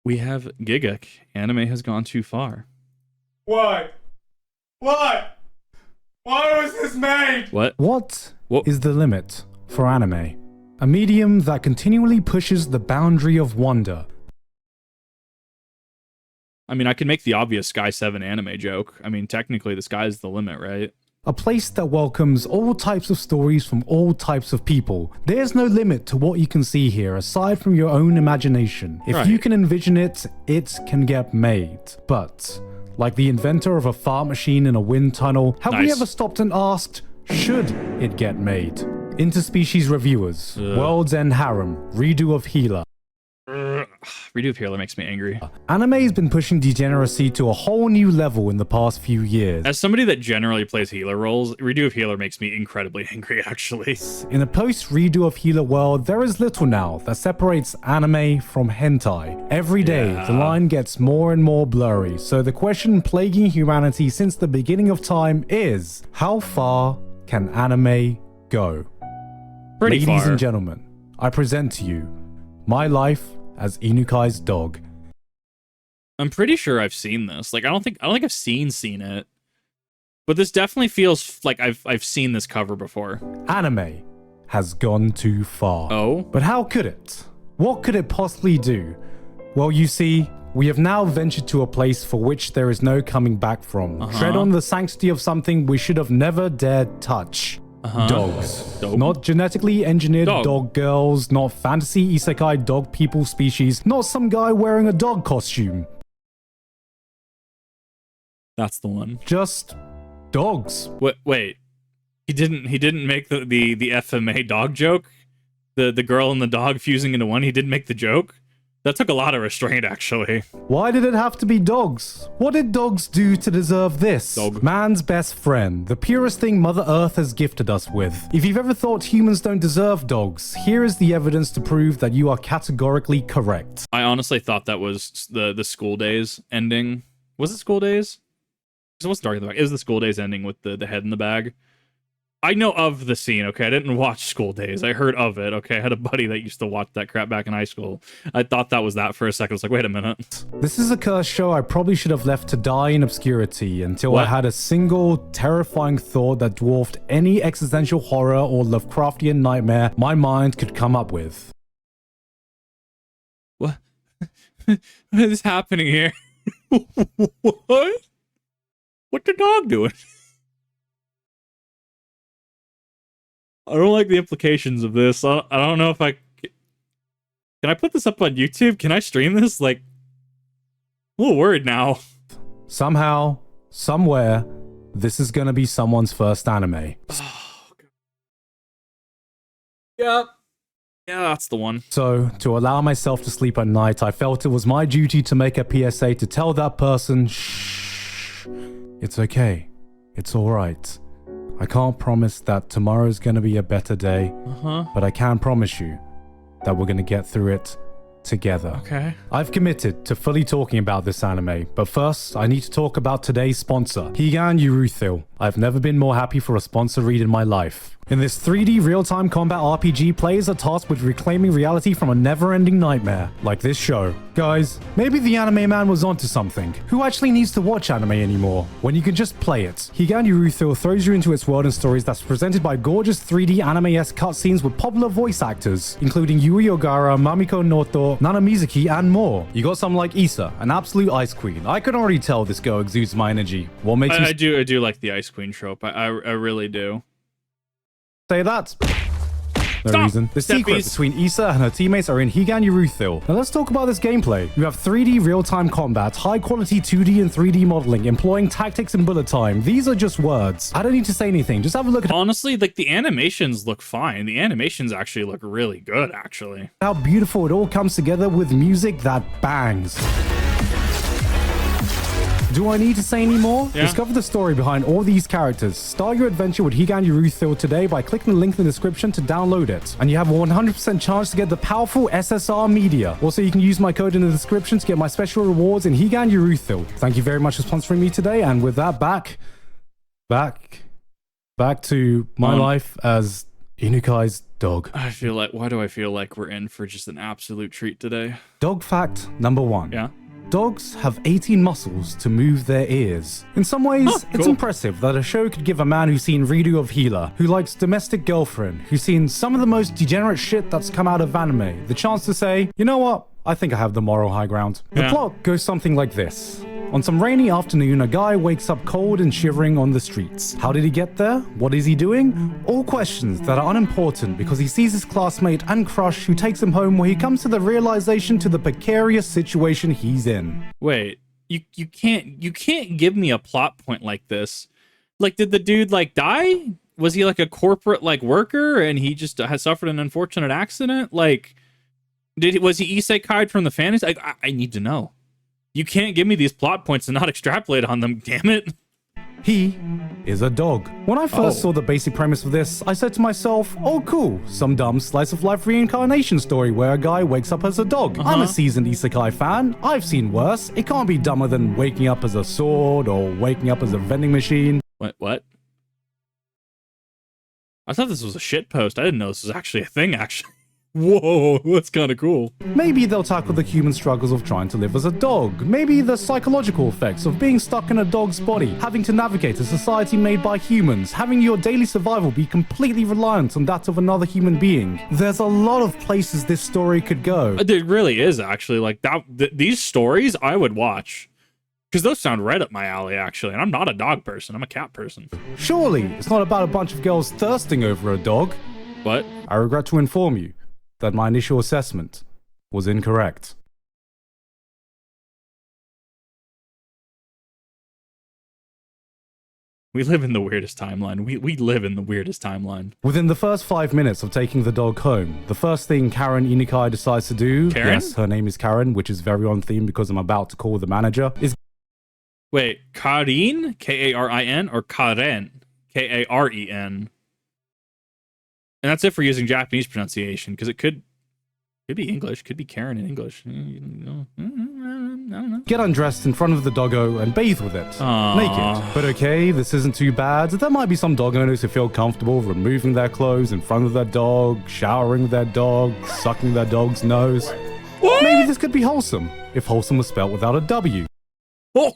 We have Gigguk. Anime has gone too far. Why? Why? Why was this made? What Is the limit for anime? A medium that continually pushes the boundary of wonder. I mean, I can make the obvious Sky 7 anime joke. I mean, technically the sky's the limit, right? A place that welcomes all types of stories from all types of people. There's no limit to what you can see here aside from your own imagination. If you can envision it, it can get made. But, like the inventor of a fart machine in a wind tunnel, have we ever stopped and asked, should it get made? Interspecies Reviewers, World's End Harem, Redo of Healer. Redo of Healer makes me angry. Anime has been pushing degeneracy to a whole new level in the past few years. As somebody that generally plays healer roles, Redo of Healer makes me incredibly angry, actually. In a post-Redo of Healer world, there is little now that separates anime from hentai. Every day, the line gets more and more blurry, so the question plaguing humanity since the beginning of time is, how far can anime go? Ladies and gentlemen, I present to you my life as Inukai's dog. I'm pretty sure I've seen this. Like, I don't think I've seen it. But this definitely feels like I've seen this cover before. Anime has gone too far. Oh? But how could it? What could it possibly do? Well, you see, we have now ventured to a place for which there is no coming back from. Tread on the sanctity of something we should have never dared touch. Dogs. Not genetically engineered dog girls, not fantasy isekai dog people species, not some guy wearing a dog costume. That's the one. Just dogs. Wait. He didn't make the FMA dog joke? The girl and the dog fusing into one, he didn't make the joke? That took a lot of restraint, actually. Why did it have to be dogs? What did dogs do to deserve this? Dog. Man's best friend, the purest thing Mother Earth has gifted us with. If you've ever thought humans don't deserve dogs, here is the evidence to prove that you are categorically correct. I honestly thought that was the School Days ending. Was it School Days? So what's dark in the back? It was the School Days ending with the head in the bag. I know of the scene, okay? I didn't watch School Days. I heard of it, okay? I had a buddy that used to watch that crap back in high school. I thought that was that for a second. I was like, wait a minute. This is a cursed show I probably should have left to die in obscurity until I had a single terrifying thought that dwarfed any existential horror or Lovecraftian nightmare my mind could come up with. What? What is happening here? What? What the dog doing? I don't like the implications of this. I don't know if I... Can I put this up on YouTube? Can I stream this? Like, I'm a little worried now. Somehow, somewhere, this is gonna be someone's first anime. Oh, God. Yep. Yeah, that's the one. So, to allow myself to sleep at night, I felt it was my duty to make a PSA to tell that person, shh, it's okay. It's alright. I can't promise that tomorrow's gonna be a better day, but I can promise you that we're gonna get through it together. Okay. I've committed to fully talking about this anime, but first I need to talk about today's sponsor, Higan Yuruthil. I've never been more happy for a sponsor read in my life. In this 3D real-time combat RPG, players are tasked with reclaiming reality from a never-ending nightmare, like this show. Guys, maybe the anime man was onto something. Who actually needs to watch anime anymore, when you can just play it? Higan Yuruthil throws you into its world and stories that's presented by gorgeous 3D anime-esque cutscenes with popular voice actors, including Yui Ogara, Mamiko Noto, Nana Mizuki, and more. You got some like Issa, an absolute ice queen. I can already tell this girl exudes my energy. What makes me... I do like the ice queen trope. I really do. Say that. No reason. The secret between Issa and her teammates are in Higan Yuruthil. Now let's talk about this gameplay. You have 3D real-time combat, high-quality 2D and 3D modeling, employing tactics and bullet time. These are just words. I don't need to say anything. Just have a look at... Honestly, like, the animations look fine. The animations actually look really good, actually. How beautiful it all comes together with music that bangs. Do I need to say any more? Yeah. Discover the story behind all these characters. Start your adventure with Higan Yuruthil today by clicking the link in the description to download it. And you have a 100% chance to get the powerful SSR media. Also, you can use my code in the description to get my special rewards in Higan Yuruthil. Thank you very much for sponsoring me today. And with that, back to my life as Inukai's dog. I feel like, why do I feel like we're in for just an absolute treat today? Dog fact number 1. Yeah. Dogs have 18 muscles to move their ears. In some ways, it's cool. impressive that a show could give a man who's seen Redo of Healer, who likes Domestic Girlfriend, who's seen some of the most degenerate shit that's come out of anime, the chance to say, you know what? I think I have the moral high ground. The Yeah. plot goes something like this. On some rainy afternoon, a guy wakes up cold and shivering on the streets. How did he get there? What is he doing? All questions that are unimportant because he sees his classmate and crush who takes him home, where he comes to the realization to the precarious situation he's in. Wait, you can't give me a plot point like this. Like, did the dude like die? Was he like a corporate like worker and he just has suffered an unfortunate accident? Like, was he isekai'd from the fantasy? I need to know. You can't give me these plot points and not extrapolate on them, damn it. He is a dog. When I first saw the basic premise of this, I said to myself, oh cool, some dumb slice of life reincarnation story where a guy wakes up as a dog. I'm a seasoned isekai fan. I've seen worse. It can't be dumber than waking up as a sword or waking up as a vending machine. What? I thought this was a shit post. I didn't know this was actually a thing, actually. Whoa, that's kind of cool. Maybe they'll tackle the human struggles of trying to live as a dog. Maybe the psychological effects of being stuck in a dog's body, having to navigate a society made by humans, having your daily survival be completely reliant on that of another human being. There's a lot of places this story could go. It really is, actually. Like, these stories I would watch. Because those sound right up my alley, actually. And I'm not a dog person. I'm a cat person. Surely, it's not about a bunch of girls thirsting over a dog. What? I regret to inform you that my initial assessment was incorrect. We live in the weirdest timeline. We live in the weirdest timeline. Within the first 5 minutes of taking the dog home, the first thing Karen Inukai decides to do, Karen? yes, her name is Karen, which is very on theme because I'm about to call the manager, is Wait, Karin? K-A-R-I-N? Or Karen? K-A-R-E-N? And that's if we're using Japanese pronunciation, because it could be English, could be Karen in English. I don't know. get undressed in front of the doggo and bathe with it. Aww. Naked. But okay, this isn't too bad. There might be some dog owners who feel comfortable removing their clothes in front of their dog, showering with their dog, sucking their dog's nose. What? Maybe this could be wholesome, if wholesome was spelled without a W. I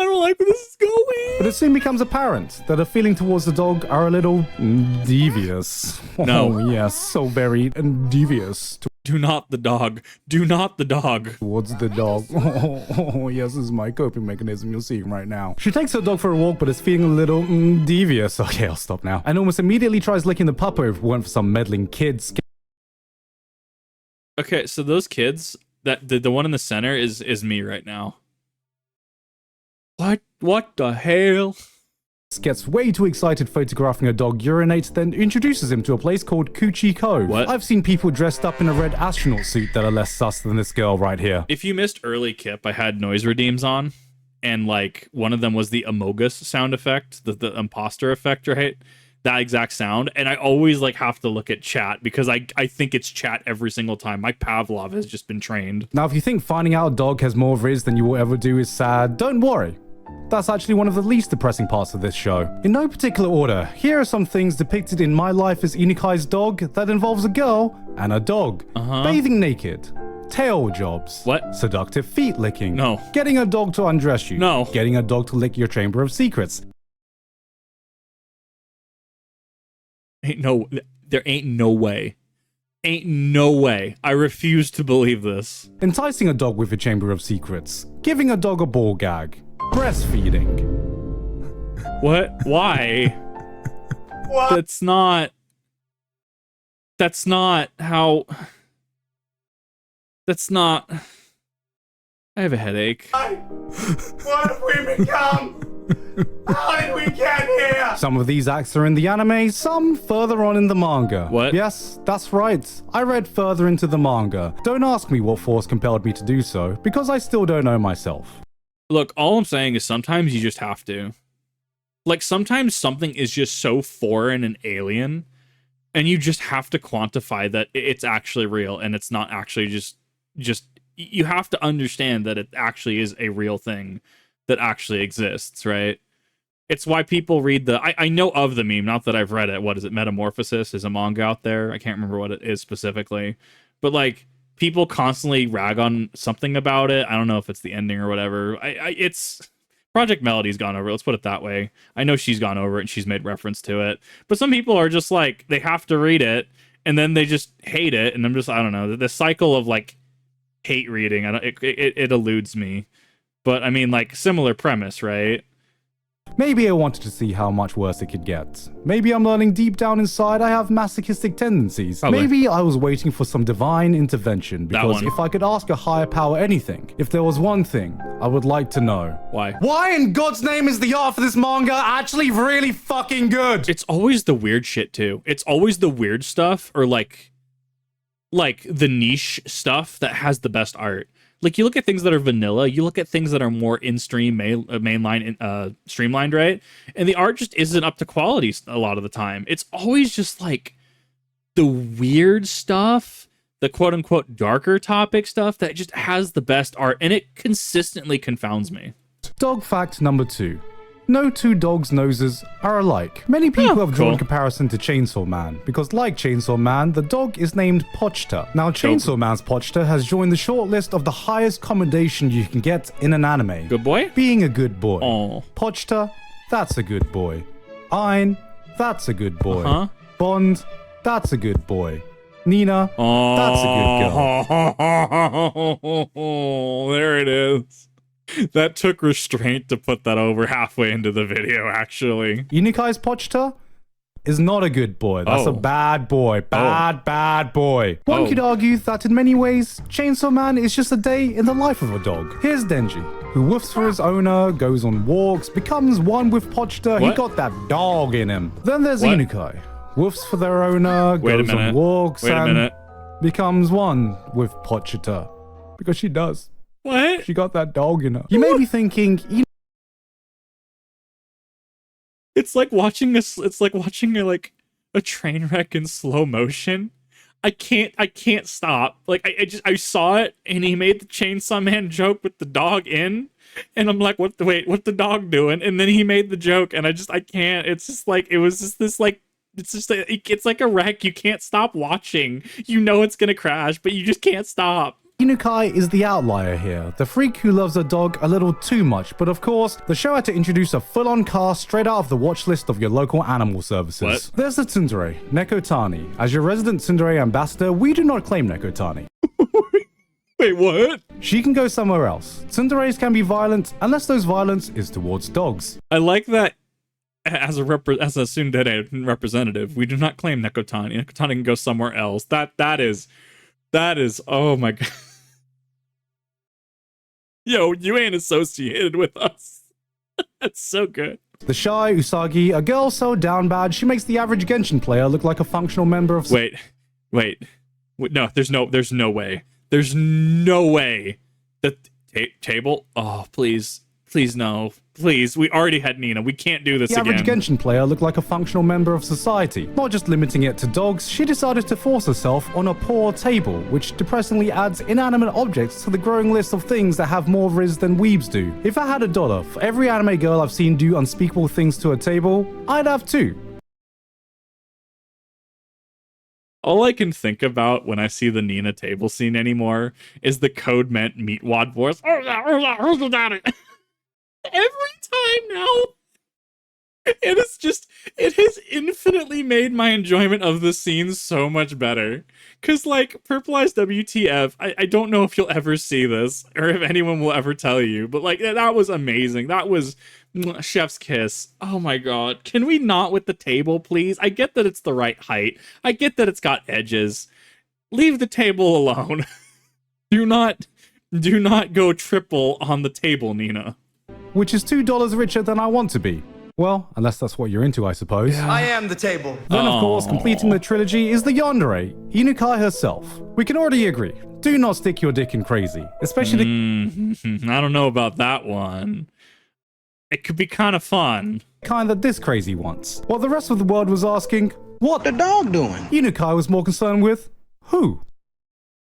don't like where this is going. But it soon becomes apparent that her feeling towards the dog are a little devious. No. Oh, yes, so very devious Do not the dog. Do not the dog. towards the dog. Oh, yes, this is my coping mechanism you're seeing right now. She takes her dog for a walk, but is feeling a little devious. Okay, I'll stop now. And almost immediately tries licking the pup over, went for some meddling kids. Okay, so those kids, that the one in the center is me right now. What the hell? Gets way too excited photographing a dog urinate, then introduces him to a place called Coochie Cove. What? I've seen people dressed up in a red astronaut suit that are less sus than this girl right here. If you missed early Kip, I had noise redeems on, and like one of them was the Amogus sound effect, the imposter effect, right? That exact sound. And I always like have to look at chat because I think it's chat every single time. My Pavlov has just been trained. Now, if you think finding out a dog has more riz than you will ever do is sad, don't worry. That's actually one of the least depressing parts of this show. In no particular order, here are some things depicted in My Life as Inukai's Dog that involves a girl and a dog. Bathing naked. Tail jobs. What? Seductive feet licking. No. Getting a dog to undress you. No. Getting a dog to lick your chamber of secrets. There ain't no way. Ain't no way. I refuse to believe this. Enticing a dog with your chamber of secrets. Giving a dog a ball gag. Breastfeeding. What? Why? What? That's not how. That's not. I have a headache. What have we become? How did we get here? Some of these acts are in the anime, some further on in the manga. What? Yes, that's right. I read further into the manga. Don't ask me what force compelled me to do so, because I still don't know myself. Look, all I'm saying is sometimes you just have to. Like, sometimes something is just so foreign and alien, and you just have to quantify that it's actually real, and it's not actually just you have to understand that it actually is a real thing that actually exists, right? It's why people read the. I know of the meme, not that I've read it. What is it? Metamorphosis is a manga out there. I can't remember what it is specifically, but like people constantly rag on something about it. I don't know if it's the ending or whatever. It's Project Melody's gone over it. Let's put it that way. I know she's gone over it and she's made reference to it, but some people are just like they have to read it and then they just hate it, and I'm just I don't know the cycle of like hate reading. It eludes me, but I mean like similar premise, right? Maybe I wanted to see how much worse it could get. Maybe I'm learning deep down inside I have masochistic tendencies. Probably. Maybe I was waiting for some divine intervention, because one. if I could ask a higher power anything, if there was one thing I would like to know. Why? Why in God's name is the art for this manga actually really fucking good? It's always the weird shit too. It's always the weird stuff or like the niche stuff that has the best art. Like you look at things that are vanilla, you look at things that are more in-stream, mainline, streamlined, right? And the art just isn't up to quality a lot of the time. It's always just like the weird stuff, the quote-unquote darker topic stuff that just has the best art, and it consistently confounds me. Dog fact number 2. No two dogs' noses are alike. Many people have drawn cool. comparison to Chainsaw Man, because like Chainsaw Man, the dog is named Pochta. Now, Chainsaw Man's Pochta has joined the short list of the highest commendation you can get in an anime. Good boy? Being a good boy. Oh. Pochta, that's a good boy. Ein, that's a good boy. Uh-huh. Bond, that's a good boy. Nina, that's a good girl. Oh, there it is. That took restraint to put that over halfway into the video, actually. Inukai's Pochta is not a good boy. That's a bad boy. Bad boy. One could argue that in many ways, Chainsaw Man is just a day in the life of a dog. Here's Denji, who woofs for his owner, goes on walks, becomes one with Pochta. He got that dog in him. Then there's Inukai. Woofs for their owner, goes on walks, and becomes one with Pochta. Because she does. What? She got that dog in her. You may be thinking, It's like watching a train wreck in slow motion. I can't stop. Like I saw it and he made the Chainsaw Man joke with the dog in, and I'm like, what's the dog doing? And then he made the joke and I can't. It's just like it was just this like it's like a wreck. You can't stop watching. You know it's gonna crash, but you just can't stop. Inukai is the outlier here, the freak who loves a dog a little too much, but of course, the show had to introduce a full-on cast straight out of the watch list of your local animal services. What? There's the tsundere, Nekotani. As your resident tsundere ambassador, we do not claim Nekotani. Wait, what? She can go somewhere else. Tsunderes can be violent, unless those violence is towards dogs. I like that as a tsundere representative, we do not claim Nekotani. Nekotani can go somewhere else. That is oh my god. Yo, you ain't associated with us. That's so good. The shy Usagi, a girl so down bad she makes the average Genshin player look like a functional member of... Wait, no, there's no way. There's no way that table. Oh, please no. Please, we already had Nina. We can't do this again. The average Genshin player looked like a functional member of society. Not just limiting it to dogs, she decided to force herself on a poor table, which depressingly adds inanimate objects to the growing list of things that have more riz than weebs do. If I had $1 for every anime girl I've seen do unspeakable things to a table, I'd have 2. All I can think about when I see the Nina table scene anymore is the Code Meant Meatwad voice. Every time now. It has infinitely made my enjoyment of the scene so much better. Cause like Purple-Eyes WTF, I don't know if you'll ever see this or if anyone will ever tell you, but like that was amazing. That was chef's kiss. Oh my god. Can we not with the table, please? I get that it's the right height. I get that it's got edges. Leave the table alone. Do not go triple on the table, Nina. Which is $2 richer than I want to be. Well, unless that's what you're into, I suppose. Yeah. I am the table. Then, of course, completing the trilogy is the yandere, Inukai herself. We can already agree. Do not stick your dick in crazy, especially I don't know about that one. It could be kind of fun. The kind that this crazy wants. While the rest of the world was asking, what The dog doing? Inukai was more concerned with, who?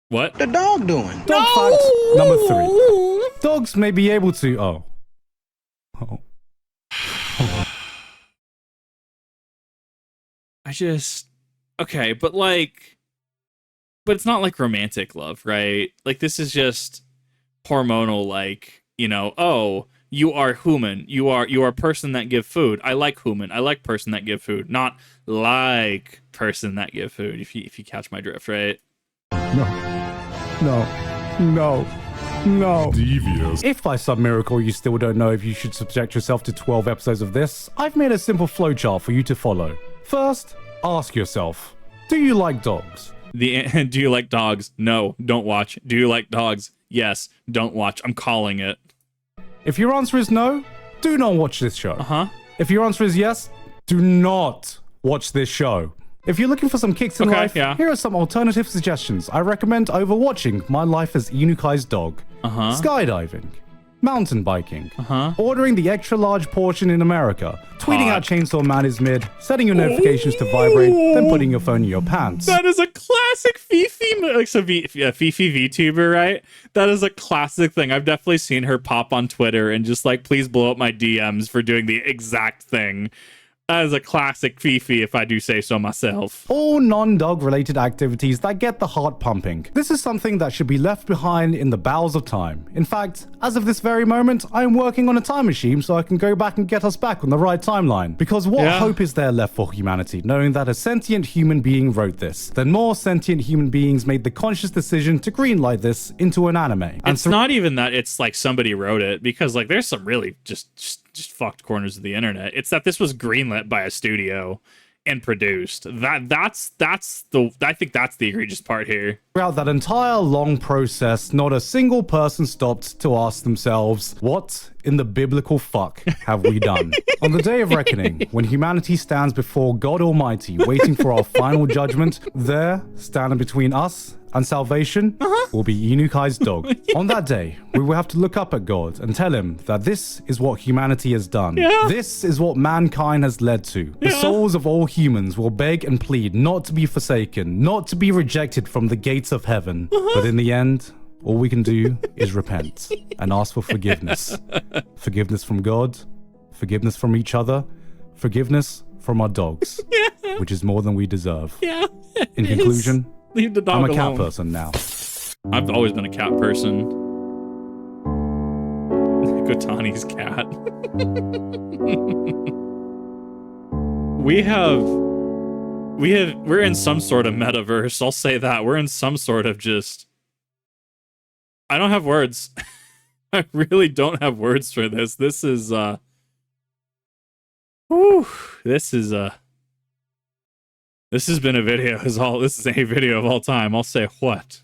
What? The dog doing? Dog fact number 3. Dogs may be able to... Oh. I just okay, but it's not like romantic love, right? Like this is just hormonal, like, oh, you are human. You are a person that give food. I like human. I like person that give food, not like person that give food. If you catch my drift, right? No. Devious. If by some miracle you still don't know if you should subject yourself to 12 episodes of this, I've made a simple flowchart for you to follow. First, ask yourself, do you like dogs? Do you like dogs? No, don't watch. Do you like dogs? Yes, don't watch. I'm calling it. If your answer is no, do not watch this show. Uh-huh. If your answer is yes, do not watch this show. If you're looking for some kicks in life, here are some alternative suggestions. I recommend overwatching My Life as Inukai's Dog, skydiving, mountain biking, ordering the extra large portion in America, tweeting out Chainsaw Man is mid, setting your notifications to vibrate, then putting your phone in your pants. That is a classic Fifi, like so Fifi VTuber, right? That is a classic thing. I've definitely seen her pop on Twitter and just like, please blow up my DMs for doing the exact thing. That is a classic Fifi, if I do say so myself. All non-dog related activities that get the heart pumping. This is something that should be left behind in the bowels of time. In fact, as of this very moment, I am working on a time machine so I can go back and get us back on the right timeline. Because what hope is there left for humanity, knowing that a sentient human being wrote this? Then more sentient human beings made the conscious decision to greenlight this into an anime. And it's not even that it's like somebody wrote it, because like there's some really just fucked corners of the internet. It's that this was greenlit by a studio and produced. I think that's the egregious part here. Throughout that entire long process, not a single person stopped to ask themselves, what in the biblical fuck have we done? On the day of reckoning, when humanity stands before God Almighty, waiting for our final judgment, there, standing between us and salvation, will be Inukai's dog. On that day, we will have to look up at God and tell him that this is what humanity has done. This is what mankind has led to. The souls of all humans will beg and plead not to be forsaken, not to be rejected from the gates of heaven. But in the end, all we can do is repent and ask for forgiveness. Forgiveness from God, forgiveness from each other, forgiveness from our dogs, which is more than we deserve. In conclusion, leave the dog I'm a alone. cat person now. I've always been a cat person. Kotani's cat. We're in some sort of metaverse. I'll say that. We're in some sort of just... I don't have words. I really don't have words for this. This is, this has been a video. This is a video of all time. I'll say what?